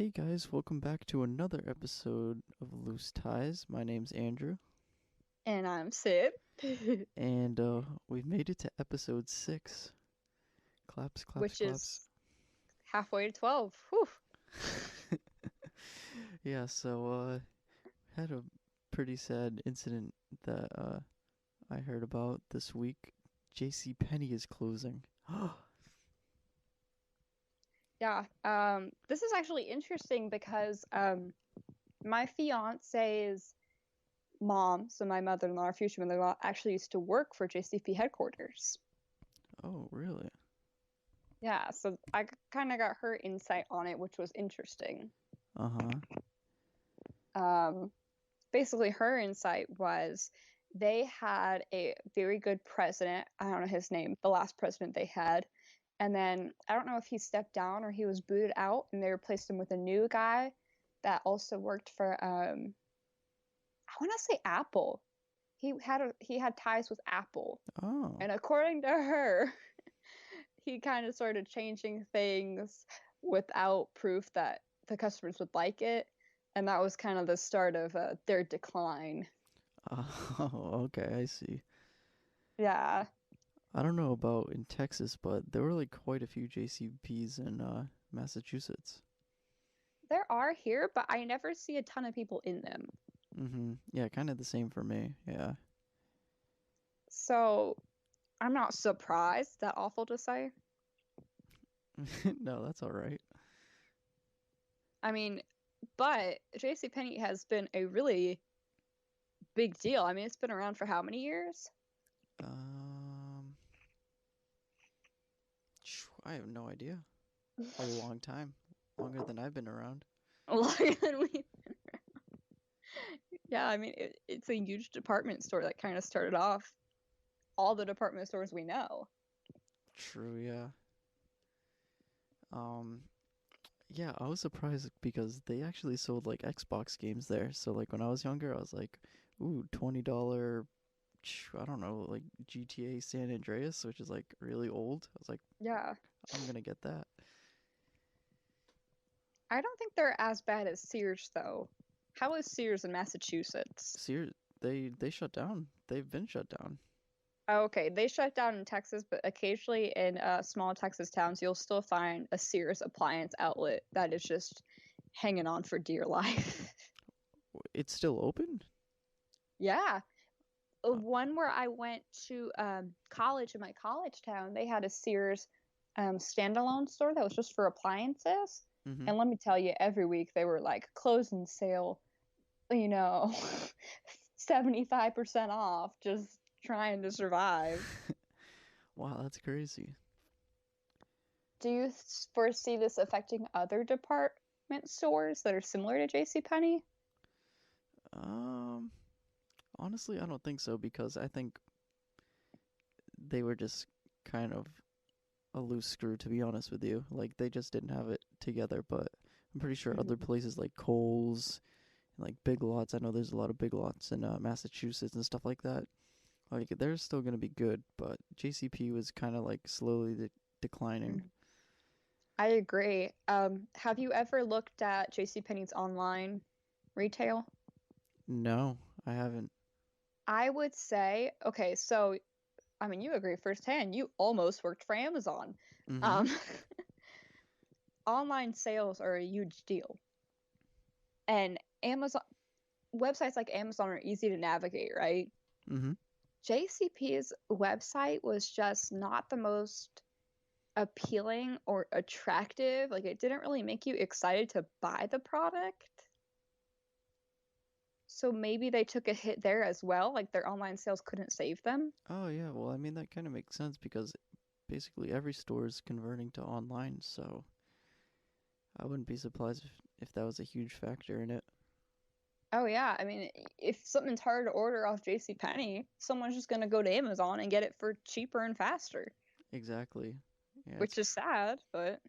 Hey guys, welcome back to another episode of Loose Ties. My name's Andrew, And I'm Syd. and we've made it to episode 6. Claps, claps, Which claps. is halfway to 12. Whew. Yeah, so had a pretty sad incident that I heard about this week. JCPenny is closing. Yeah. This is actually interesting because my fiance's mom, so my mother-in-law, our future mother-in-law, actually used to work for JCP headquarters. Oh, really? Yeah, so I kind of got her insight on it, which was interesting. Uh-huh. Um, Basically, her insight was they had a very good president. I don't know his name, the last president they had. And then I don't know if he stepped down or he was booted out and they replaced him with a new guy that also worked for I want to say Apple. He had ties with Apple. Oh. And according to her, he kind of started changing things without proof that the customers would like it. And that was kind of the start of their decline. Oh, okay, I see. Yeah, I don't know about in Texas, but there were like quite a few JCPs in Massachusetts. there are here, but I never see a ton of people in them. Mm-hmm. Yeah, kind of the same for me. Yeah. So I'm not surprised. That awful to say. No, that's all right. I mean, but JCPenney has been a really big deal. I mean, it's been around for how many years? Um, I have no idea. Probably a long time, longer than I've been around. Longer than we. Yeah, I mean, it's a huge department store that kind of started off all the department stores we know. True, yeah. Um, yeah, I was surprised because they actually sold like Xbox games there. So like when I was younger, I was like, ooh, $20, I don't know, like GTA San Andreas, which is like really old. I was like, Yeah, I'm gonna get that. I don't think they're as bad as Sears, though. How is Sears in Massachusetts? Sears, they shut down. They've been shut down. Oh, okay, they shut down in Texas, but occasionally in small Texas towns, you'll still find a Sears appliance outlet that is just hanging on for dear life. It's still open? Yeah. Uh, One where I went to college in my college town, they had a Sears standalone store that was just for appliances. mm-hmm. And let me tell you, every week they were like closing sale, you know, 75% off, just trying to survive. Wow, that's crazy. Do you foresee this affecting other department stores that are similar to JCPenney? Um, Honestly, I don't think so because I think they were just kind of a loose screw, to be honest with you. Like they just didn't have it together. But I'm pretty sure other Mhm. places like Kohl's and like Big Lots. I know there's a lot of Big Lots in Massachusetts and stuff like that. Like they're still gonna be good, but JCP was kind of like slowly declining. Mhm. I agree. Have you ever looked at JCPenney's online retail? No, I haven't. I would say, okay, so I mean, you agree firsthand. You almost worked for Amazon. Mm-hmm. Um, Online sales are a huge deal, and Amazon websites like Amazon are easy to navigate, right? Mm-hmm. JCP's website was just not the most appealing or attractive. Like it didn't really make you excited to buy the product. So maybe they took a hit there as well. Like their online sales couldn't save them. Oh yeah, well I mean that kind of makes sense because basically every store is converting to online, so I wouldn't be surprised if that was a huge factor in it. Oh yeah, I mean, if something's hard to order off JCPenney, someone's just gonna go to Amazon and get it for cheaper and faster, Exactly. Yeah, which is sad, but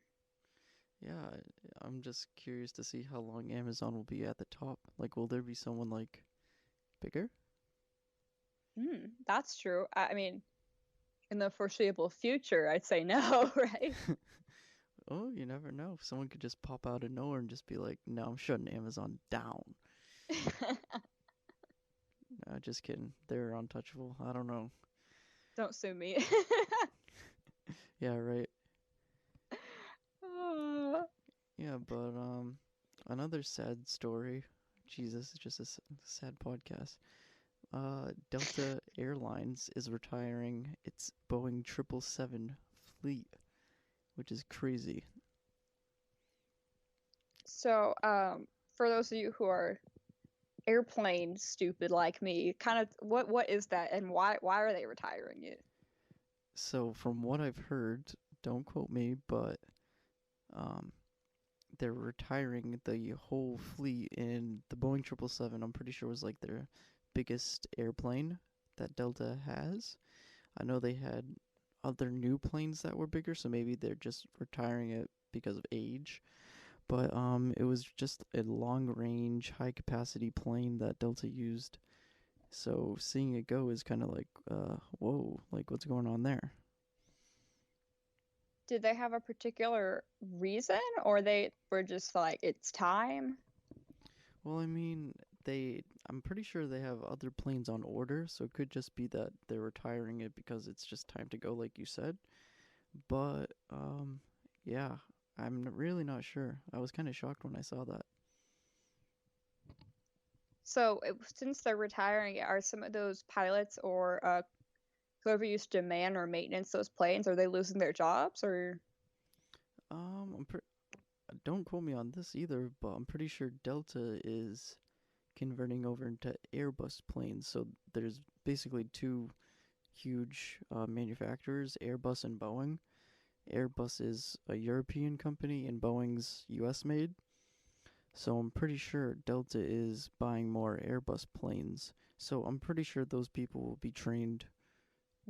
yeah, I'm just curious to see how long Amazon will be at the top. Like will there be someone like bigger? that's true. I mean, in the foreseeable future, I'd say no, right? Oh, you never know. Someone could just pop out of nowhere and just be like, "No, I'm shutting Amazon down." No, just kidding. They're untouchable. I don't know. Don't sue me. Yeah, right. Uh, Yeah, but another sad story. Jesus, it's just a sad podcast. Delta Airlines is retiring its Boeing 777 fleet, which is crazy. so, for those of you who are airplane stupid like me, kind of what is that and why are they retiring it? So, from what I've heard, don't quote me, but um, they're retiring the whole fleet, and the Boeing 777, I'm pretty sure, was like their biggest airplane that Delta has. I know they had other new planes that were bigger, so maybe they're just retiring it because of age. But it was just a long range, high capacity plane that Delta used. So seeing it go is kind of like, whoa, like what's going on there? Did they have a particular reason, or they were just like it's time? Well, I mean, I'm pretty sure they have other planes on order, so it could just be that they're retiring it because it's just time to go, like you said. But, yeah, really not sure. I was kind of shocked when I saw that. So since they're retiring, are some of those pilots or whoever used to man or maintenance those planes, are they losing their jobs or? I'm pre- don't quote me on this either, but I'm pretty sure Delta is converting over into Airbus planes. So there's basically two huge manufacturers, Airbus and Boeing. Airbus is a European company and Boeing's US made. So I'm pretty sure Delta is buying more Airbus planes. So I'm pretty sure those people will be trained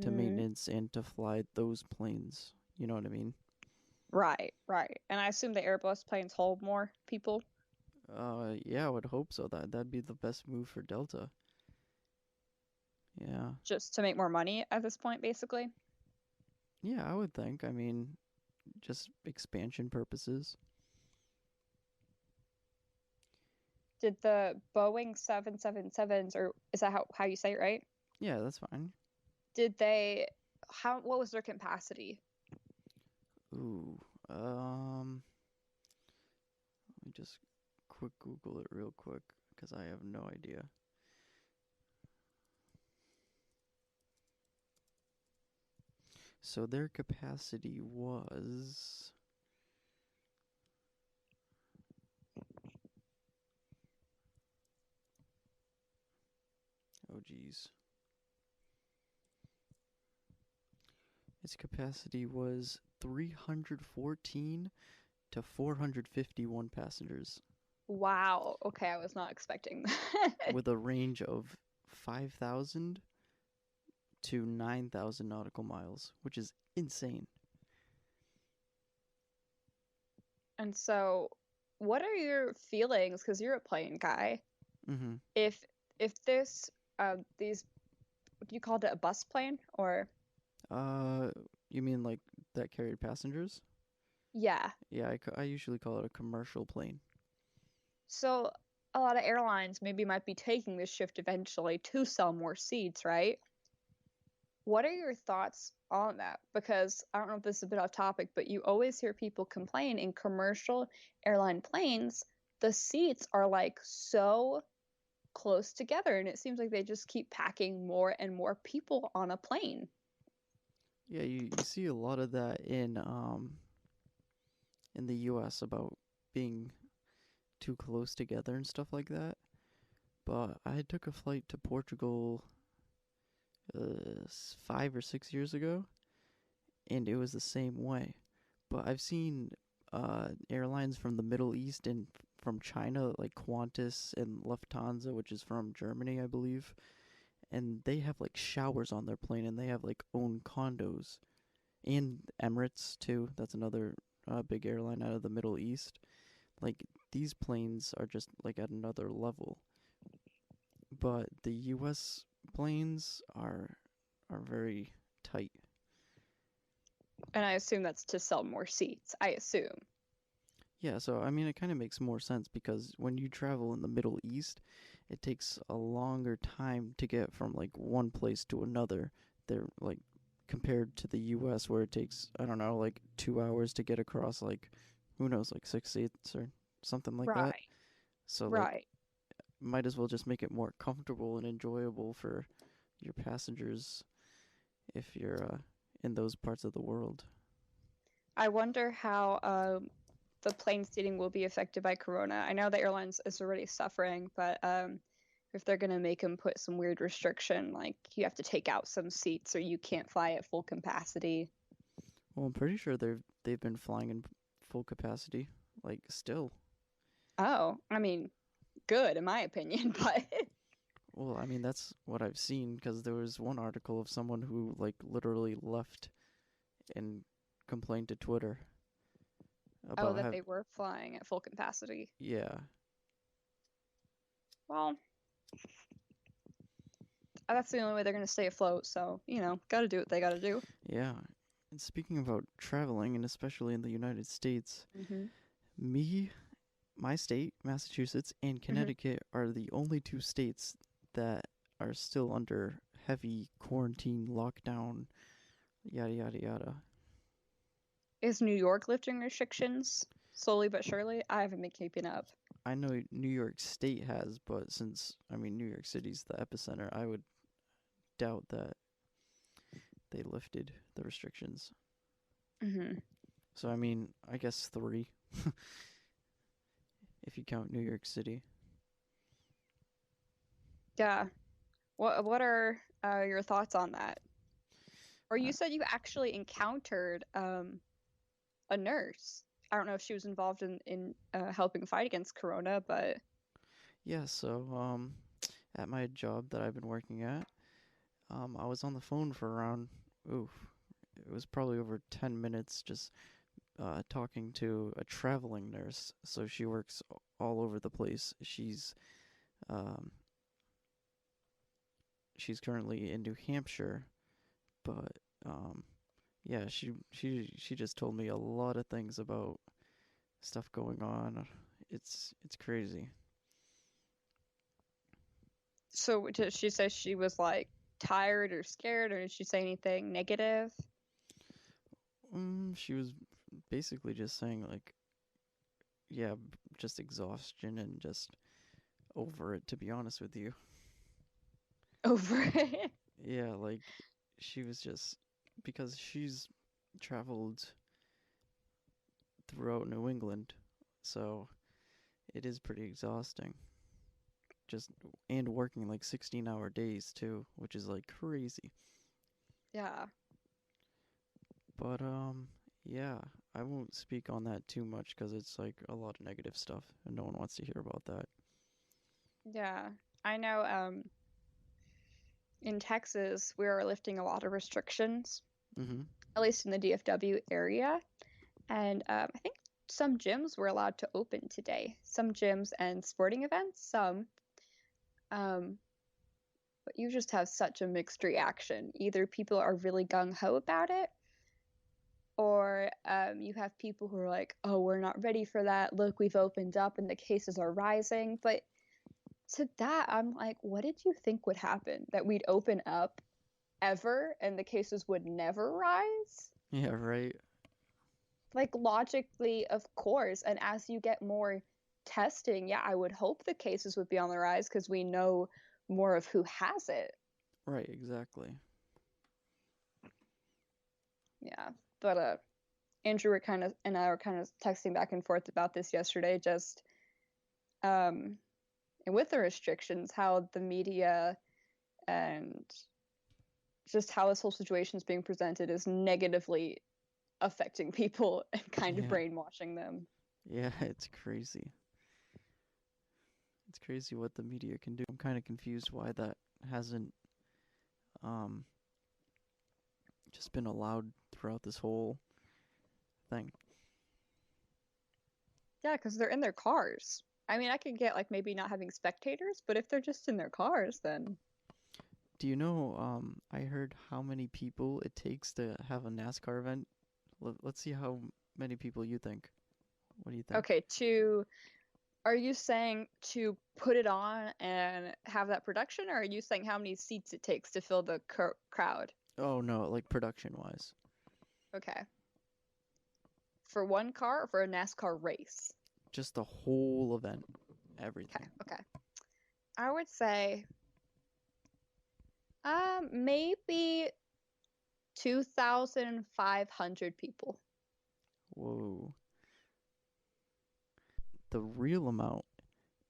to Mm, maintenance and to fly those planes. You know what I mean? right, right. And I assume the Airbus planes hold more people Yeah, I would hope so. That'd be the best move for Delta. Yeah. just to make more money at this point, basically. Yeah, I would think. I mean, just expansion purposes. Did the Boeing 777s, or is that how you say it, right? Yeah, that's fine. Did they, what was their capacity? Ooh. Let me just quick Google it real quick because I have no idea. So their capacity was. Oh, geez. Its capacity was 314 to 451 passengers Wow. Okay, I was not expecting that. with a range of 5,000 to 9,000 nautical miles, which is insane. And so, what are your feelings? Because you're a plane guy. Mm-hmm. If if this these what do you call it, a bus plane or Uh, you mean like that carried passengers? yeah. Yeah, I usually call it a commercial plane. So a lot of airlines maybe might be taking this shift eventually to sell more seats, right? What are your thoughts on that? Because I don't know if this is a bit off topic, but you always hear people complain in commercial airline planes, the seats are like so close together and it seems like they just keep packing more and more people on a plane. Yeah, you see a lot of that in the US about being too close together and stuff like that. But I took a flight to Portugal 5 or 6 years ago, and it was the same way. But I've seen airlines from the Middle East and from China, like Qantas and Lufthansa, which is from Germany, I believe, and they have like showers on their plane, and they have like own condos. And Emirates too. That's another big airline out of the Middle East. Like these planes are just like at another level. But the U.S. planes are very tight. And I assume that's to sell more seats. I assume. Yeah, so I mean, it kind of makes more sense because when you travel in the Middle East, it takes a longer time to get from like one place to another. They're like compared to the US where it takes, I don't know, like 2 hours to get across like, who knows, like 6 states or something like that. Right. So, like, Right. might as well just make it more comfortable and enjoyable for your passengers if you're in those parts of the world. I wonder how the plane seating will be affected by Corona. I know the airlines is already suffering, but if they're gonna make them put some weird restriction, like you have to take out some seats or you can't fly at full capacity. Well, I'm pretty sure they've been flying in full capacity, like still. Oh, I mean, good in my opinion, but Well, I mean that's what I've seen because there was one article of someone who like literally left and complained to Twitter oh, about that how they were flying at full capacity. yeah, Well, that's the only way they're gonna stay afloat. So gotta do what they gotta do. yeah. And speaking about traveling and especially in the United States, Hmm. me, my state, Massachusetts, and Hmm. Connecticut are the only two states that are still under heavy quarantine lockdown, yada yada yada. Is New York lifting restrictions slowly but surely? I haven't been keeping up. I know New York State has, but since I mean New York City's the epicenter, I would doubt that they lifted the restrictions. Hmm. So I mean, I guess three if you count New York City. Yeah. What are your thoughts on that? Or Uh, you said you actually encountered a nurse. I don't know if she was involved in helping fight against Corona, but yeah, so at my job that I've been working at, I was on the phone for around oof, it was probably over 10 minutes just talking to a traveling nurse. So she works all over the place. Um, she's currently in New Hampshire, but um, yeah, she just told me a lot of things about stuff going on. It's crazy. so did she say she was like tired or scared, or did she say anything negative? She was basically just saying like, yeah, just exhaustion and just over it. To be honest with you, Over it. yeah, like she was just because she's traveled throughout New England, so it is pretty exhausting. Just and working like 16-hour days too, which is like crazy. Yeah. But yeah, I won't speak on that too much because it's like a lot of negative stuff, and no one wants to hear about that. Yeah. I know in Texas we are lifting a lot of restrictions, Mm-hmm. at least in the DFW area. And I think some gyms were allowed to open today. Some gyms and sporting events, some. Um, but you just have such a mixed reaction. Either people are really gung ho about it, or you have people who are like, oh, we're not ready for that. Look, we've opened up and the cases are rising. But to that, I'm like, what did you think would happen? That we'd open up ever and the cases would never rise? Yeah, right. Like, logically, of course. And as you get more testing, yeah, I would hope the cases would be on the rise because we know more of who has it. Right, exactly. Yeah. But Andrew were kind of and I were kind of texting back and forth about this yesterday, just um and with the restrictions, how the media and just how this whole situation is being presented is negatively affecting people and kind of Yeah, brainwashing them. yeah, it's crazy. It's crazy what the media can do. I'm kind of confused why that hasn't um just been allowed throughout this whole thing. Yeah, because they're in their cars. I mean, I could get like maybe not having spectators, but if they're just in their cars, then Do you know I heard how many people it takes to have a NASCAR event? Let's see how many people you think. What do you think? Okay, are you saying to put it on and have that production, or are you saying how many seats it takes to fill the crowd? Oh no, like production wise. Okay. For one car or for a NASCAR race? Just the whole event. Okay, Everything. okay. I would say maybe 2,500 people. Whoa. The real amount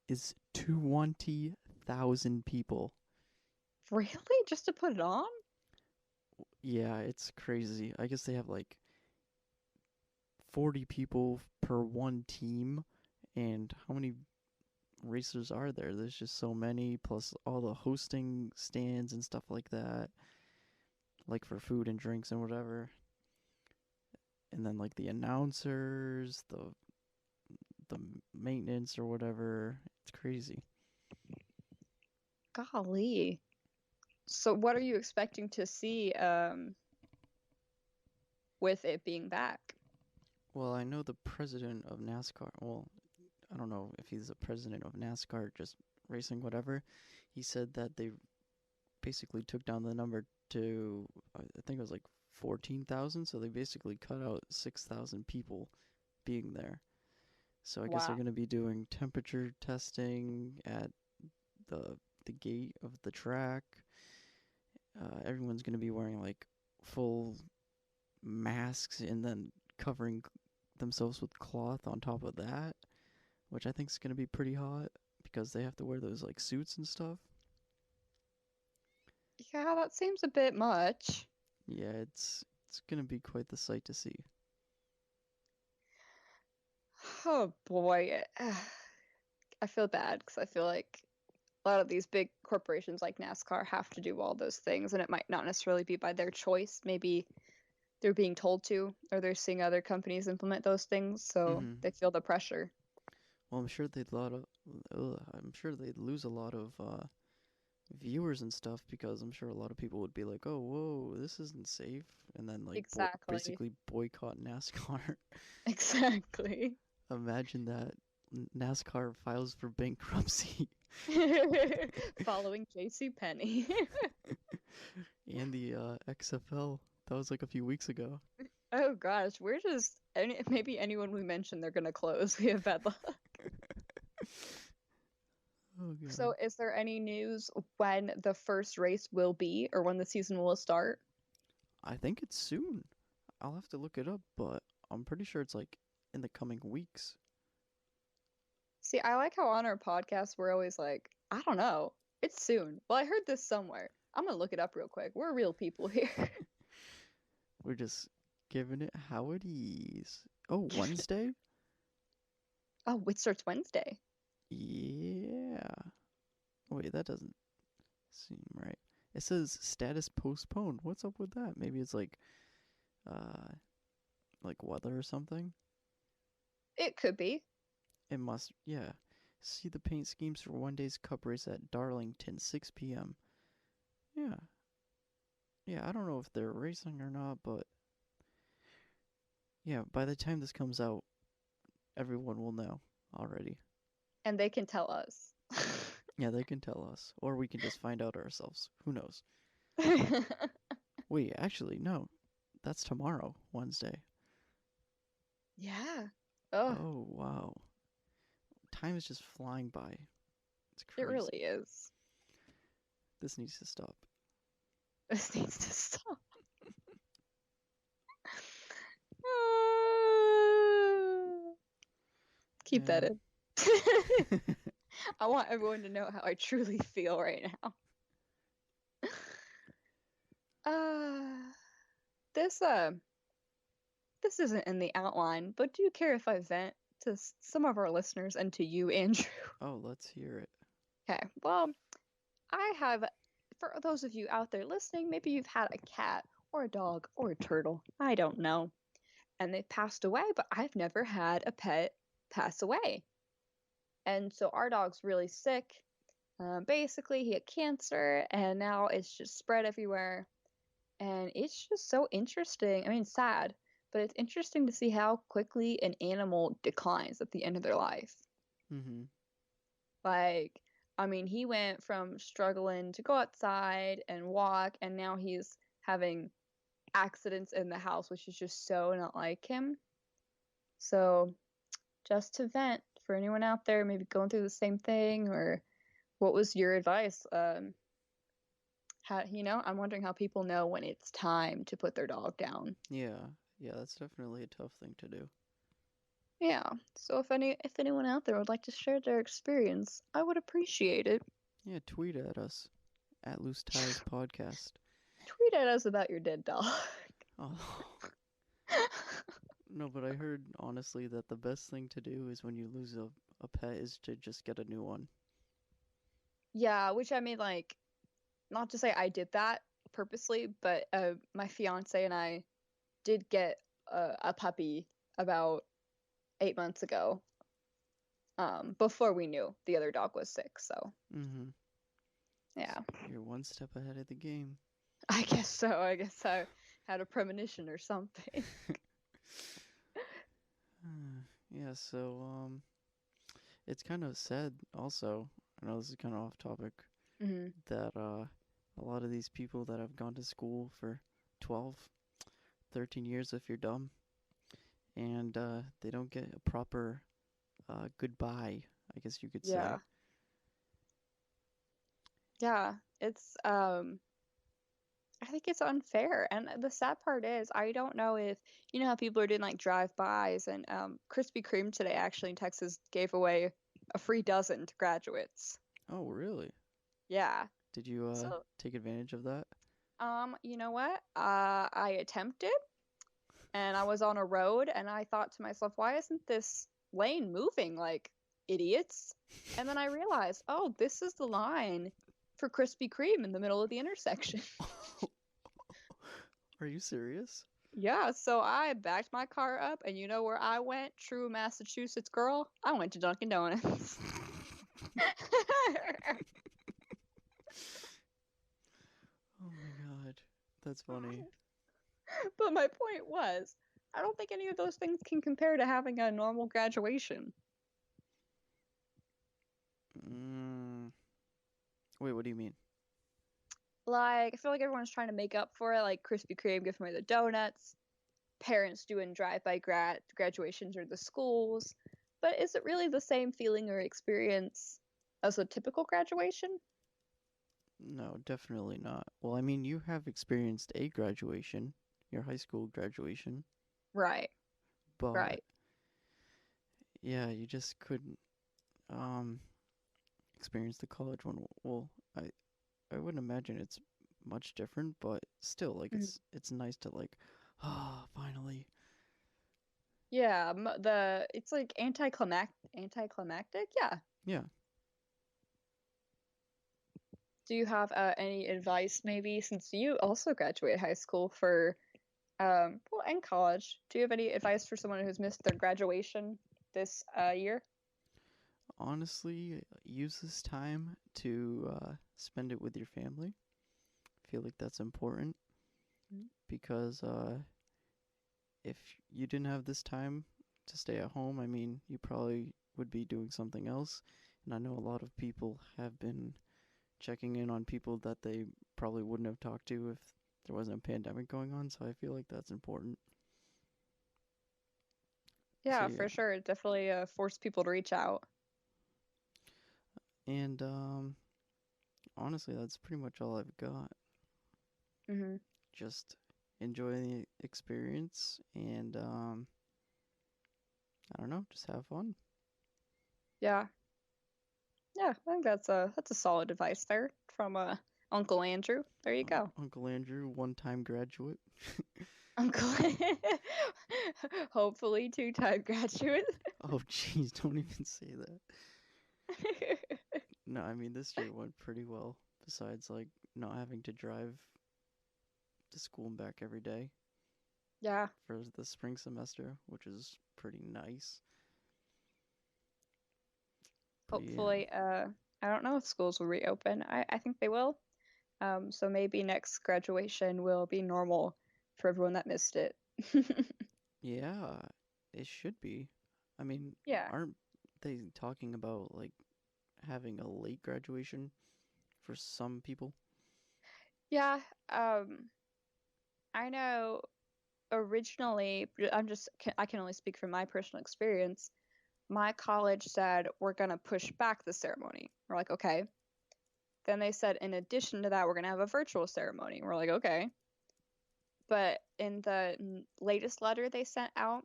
is 20,000 people. Really? Just to put it on? Yeah, it's crazy. I guess they have like 40 people per one team. And how many racers are there? There's just so many, plus all the hosting stands and stuff like that, like for food and drinks and whatever. And then like the announcers, the maintenance or whatever. It's crazy. Golly. So what are you expecting to see with it being back? Well, I know the president of NASCAR. Well, I don't know if he's the president of NASCAR, just racing, whatever. He said that they basically took down the number to, I think it was like 14,000. So they basically cut out 6,000 people being there. So I guess they're Wow. going to be doing temperature testing at the gate of the track. Everyone's going to be wearing like full masks and then covering themselves with cloth on top of that, which I think is going to be pretty hot because they have to wear those like suits and stuff. Yeah, that seems a bit much. Yeah, it's going to be quite the sight to see. Oh boy. I feel bad because I feel like a lot of these big corporations like NASCAR have to do all those things, and it might not necessarily be by their choice. Maybe they're being told to, or they're seeing other companies implement those things, so Mhm. they feel the pressure. Well, I'm sure they'd lose a lot of viewers and stuff because I'm sure a lot of people would be like, "Oh, whoa, this isn't safe," and then like Exactly. basically boycott NASCAR. Exactly. Imagine that NASCAR files for bankruptcy. Following JCPenny. And the XFL. That was like a few weeks ago. Oh gosh, we're just maybe anyone we mention they're gonna close. We have bad luck. Oh So, god. is there any news when the first race will be or when the season will start? I think it's soon. I'll have to look it up, but I'm pretty sure it's like in the coming weeks. See, I like how on our podcast we're always like, I don't know, it's soon. Well, I heard this somewhere. I'm gonna look it up real quick. We're real people here. We're just giving it how it is. Oh, Wednesday? Oh, it starts Wednesday. Yeah. Wait, that doesn't seem right. It says status postponed. What's up with that? Maybe it's uh like weather or something. It could be. It must, yeah. See the paint schemes for one day's cup race at Darlington, 6 p.m. Yeah. Yeah, I don't know if they're racing or not, but yeah, by the time this comes out, everyone will know already. And they can tell us. Yeah, they can tell us, or we can just find out ourselves. Who knows? Wait, actually, no. That's tomorrow, Wednesday. Yeah. Oh, Oh, wow. Time is just flying by. It's it crazy. really is. This needs to stop. This needs to stop. Keep that Yeah. in. I want everyone to know how I truly feel right now. Uh, this this isn't in the outline, but do you care if I vent to some of our listeners and to you, Andrew? Oh, let's hear it. Okay, well, I have, for those of you out there listening, maybe you've had a cat or a dog or a turtle, I don't know, and they've passed away, but I've never had a pet pass away. And so our dog's really sick. Basically, he had cancer, and now it's just spread everywhere. And it's just so interesting. I mean, sad, but it's interesting to see how quickly an animal declines at the end of their life. Mm-hmm. Like, I mean, he went from struggling to go outside and walk, and now he's having accidents in the house, which is just so not like him. So, just to vent for anyone out there, maybe going through the same thing, or what was your advice? I'm wondering how people know when it's time to put their dog down. Yeah. Yeah, that's definitely a tough thing to do. Yeah. So if anyone out there would like to share their experience, I would appreciate it. Yeah, tweet at us at Loose Ties Podcast. Tweet at us about your dead dog. Oh. No, but I heard honestly that the best thing to do is when you lose a pet is to just get a new one. Yeah, which I mean, like, not to say I did that purposely, but my fiance and I did get a puppy about 8 months ago. Before we knew the other dog was sick. So Mm-hmm. yeah, You're one step ahead of the game. I guess so. I guess I had a premonition or something. Yeah, so it's kind of sad also. I know this is kind of off topic Hmm. that a lot of these people that have gone to school for 12, 13 years if you're dumb and they don't get a proper goodbye, I guess you could Yeah, say. yeah. It's I think it's unfair. And the sad part is, I don't know if you know how people are doing like drive-bys, and Krispy Kreme today actually in Texas gave away a free dozen to graduates. Oh, really? Yeah. Did you So, take advantage of that? you know what? I attempted, and I was on a road, and I thought to myself, why isn't this lane moving like idiots? And then I realized, oh, this is the line for Krispy Kreme in the middle of the intersection. Are you serious? Yeah, so I backed my car up, and you know where I went? True Massachusetts girl. I went to Dunkin' Donuts. Oh my god. That's funny. But my point was, I don't think any of those things can compare to having a normal graduation. Mm. Wait, what do you mean? Like, I feel like everyone's trying to make up for it, like Krispy Kreme giving away the donuts, parents doing drive-by graduations or the schools. But is it really the same feeling or experience as a typical graduation? No, definitely not. Well, I mean, you have experienced a graduation, your high school graduation, Right, but right. yeah, you just couldn't um experience the college one. Well, I wouldn't imagine it's much different, but still, like Mhm. it's nice to like, ah, finally. Yeah, it's like anticlimactic. Yeah. Yeah. Do you have any advice, maybe, since you also graduated high school for well, and college? Do you have any advice for someone who's missed their graduation this year? Honestly, use this time to spend it with your family. I feel like that's important Mhm. because if you didn't have this time to stay at home, I mean, you probably would be doing something else. And I know a lot of people have been checking in on people that they probably wouldn't have talked to if there wasn't a pandemic going on. So I feel like that's important. So Yeah, yeah, for sure. It definitely forced people to reach out. and honestly, that's pretty much all I've got. Hmm. Just enjoy the experience and I don't know, just have fun. Yeah, yeah. I think that's a solid advice there from Uncle Andrew. There you go, Uncle Andrew, one-time graduate. Uncle. Hopefully, two-time graduate. Oh, jeez, don't even say that. No, I mean this year went pretty well. Besides, like not having to drive to school and back every day Yeah. for the spring semester, which is pretty nice. But yeah, Hopefully, I don't know if schools will reopen. I think they will. So maybe next graduation will be normal for everyone that missed it. Yeah, it should be. I mean, Yeah. aren't they talking about like having a late graduation for some people? Yeah. Um, I know originally, I can only speak from my personal experience. My college said we're gonna push back the ceremony. We're like, okay. Then they said, in addition to that, we're gonna have a virtual ceremony. We're like, okay. But in the latest letter they sent out,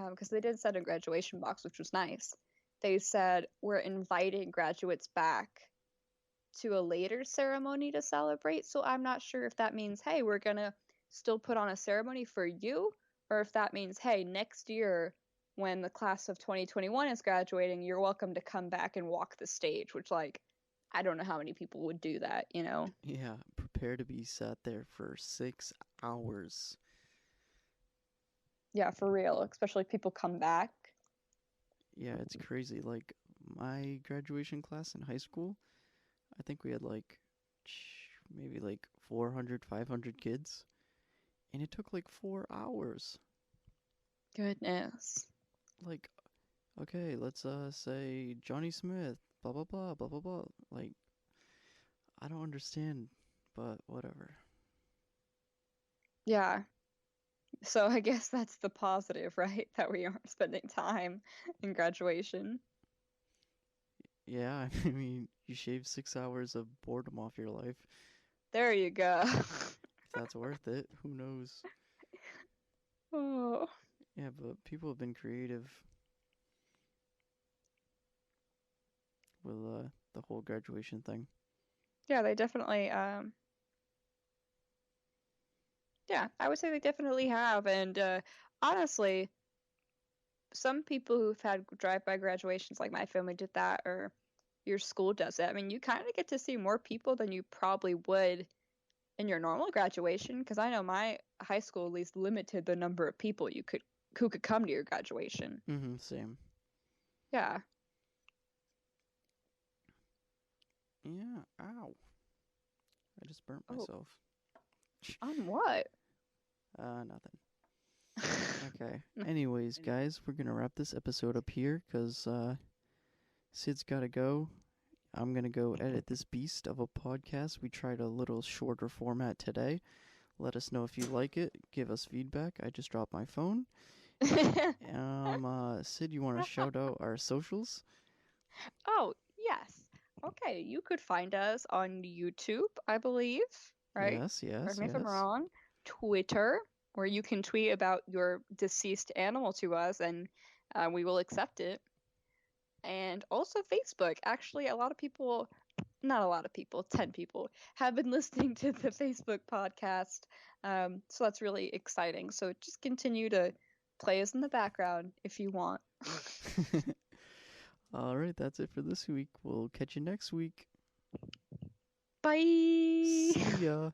because they did send a graduation box, which was nice, they said we're inviting graduates back to a later ceremony to celebrate. So I'm not sure if that means, hey, we're gonna still put on a ceremony for you, or if that means, hey, next year when the class of 2021 is graduating, you're welcome to come back and walk the stage, which, like, I don't know how many people would do that, you know? Yeah, prepare to be sat there for 6 hours. Yeah, for real, especially if people come back. Yeah, it's crazy. Like my graduation class in high school, I think we had like maybe like 400, 500 kids, and it took like 4 hours. Goodness. Like, okay, let's say Johnny Smith, blah blah blah blah blah blah. Like, I don't understand, but whatever. Yeah. So I guess that's the positive, right? That we aren't spending time in graduation. Yeah, I mean, you shave 6 hours of boredom off your life. There you go. If that's worth it, who knows? Oh. Yeah, but people have been creative with the whole graduation thing. Yeah, they definitely yeah, I would say they definitely have. And honestly, some people who've had drive-by graduations, like my family did that, or your school does it. I mean, you kind of get to see more people than you probably would in your normal graduation, because I know my high school at least limited the number of people you could who could come to your graduation. Mm-hmm, same. Yeah. Yeah, ow. I just burnt Oh, myself. on what? Nothing. Okay. Anyways, guys, we're gonna wrap this episode up here because Syd's gotta go. I'm gonna go edit this beast of a podcast. We tried a little shorter format today. Let us know if you like it. Give us feedback. I just dropped my phone. Syd, you want to shout out our socials? Oh, yes. Okay, you could find us on YouTube, I believe, right? Yes, Correct yes, me if I'm yes. wrong. Twitter, where you can tweet about your deceased animal to us, and we will accept it. And also Facebook. Actually, a lot of people, not a lot of people, 10 people, have been listening to the Facebook podcast. So that's really exciting. So just continue to play us in the background if you want. All right, that's it for this week. We'll catch you next week. Bye! See ya.